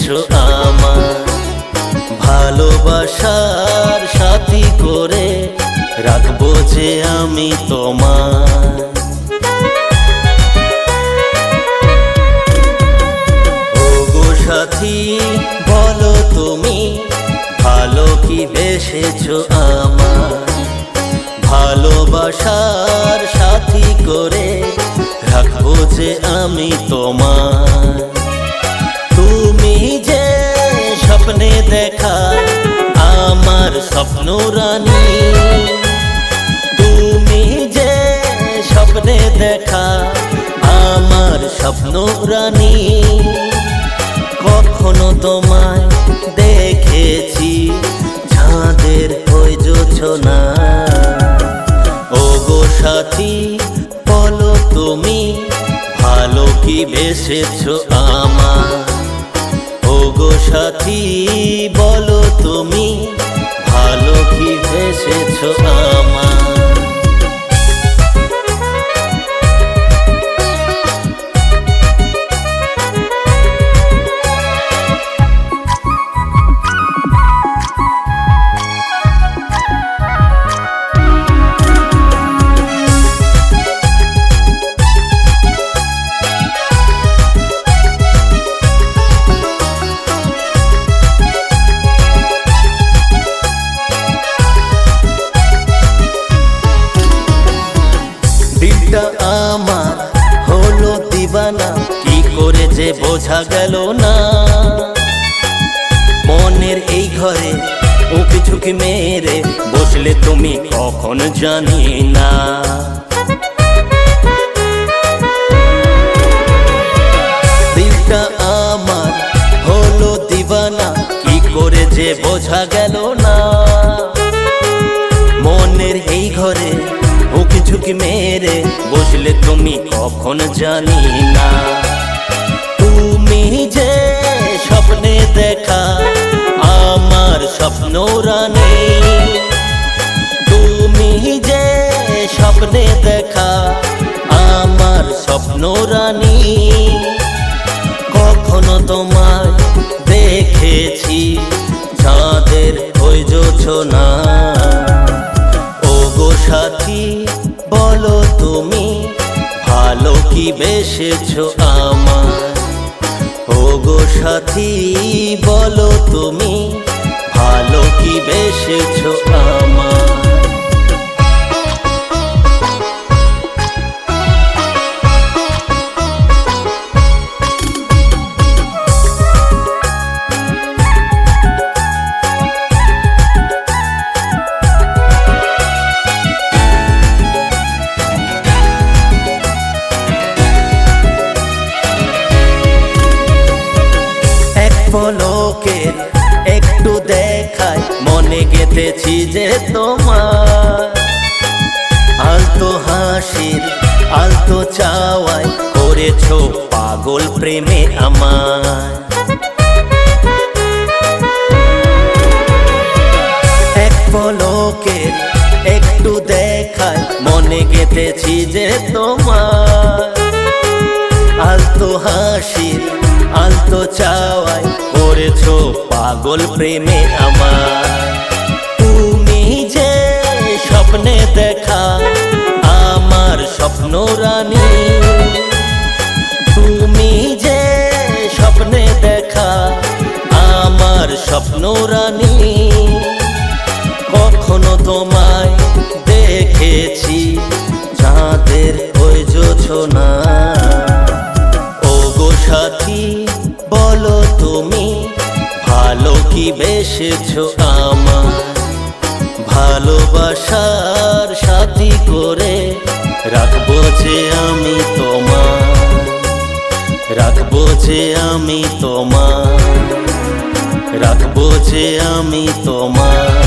বেসেছো আমার, ভালোবাসার সাথী করে রাখবো যে আমি তোমার। ওগো সাথী বলো তুমি ভালো কি বেসেছো আমার, ভালোবাসার সাথী করে রাখবো যে আমি তোমার। তুমি যে স্বপ্নে দেখা আমার স্বপ্ন রানী, তুমি যে স্বপ্নে দেখা আমার স্বপ্ন রানী, কখনো তোমায় দেখেছি চাঁদের ওই জোছনা। ওগো সাথী বলো তুমি ভালো কি বেসেছো আমার, ওগো সাথী বলো তুমি ভালো কি বেসেছো আমার। দিলটা আমার হলো দিবানা, কি করে যে বোঝা গেল না। মনের এই ঘরে উকি ঝুঁকি মেরে বসলে তুমি কখন জানি না। দিলটা আমার হলো দিবানা, কি করে যে বোঝা গেল না। মনের এই ঘরে উকি ঝুঁকি মেরে বসলে তুমি কখন জানি না। তুমি যে স্বপ্নে দেখা আমার স্বপ্ন রানী, তুমি যে স্বপ্নে দেখা আমার স্বপ্ন রানী, কখনো তোমায় দেখেছি চাঁদের ওই জোছনা। ওগো সাথী বলো তুমি ভালো কি বেসেছো আমার, ওগো সাথী বলো তুমি ভালো কি বেসেছো আমার। পলকের একটু দেখায় মনে গেঁথেছি যে তোমার, আলতো হাসির আলতো চাওয়ায় করেছো পাগল প্রেমে আমার। এক পলকের একটু দেখায় মনে গেঁথেছি যে তোমার, আলতো হাসির আলতো চাওয়ায় করেছো পাগল প্রেমে আমার। তুমি যে স্বপ্নে দেখা আমার স্বপ্ন রানী, তুমি যে স্বপ্নে দেখা আমার স্বপ্ন রানী, কখনো তোমায় দেখেছি চাঁদের ওই জোছনা। ওগো সাথী বলো তুমি ভালো কি বেসেছো আমার, ভালোবাসার সাথী করে রাখবো যে আমি তোমার, রাখবো যে আমি তোমার, রাখবো যে আমি তোমার।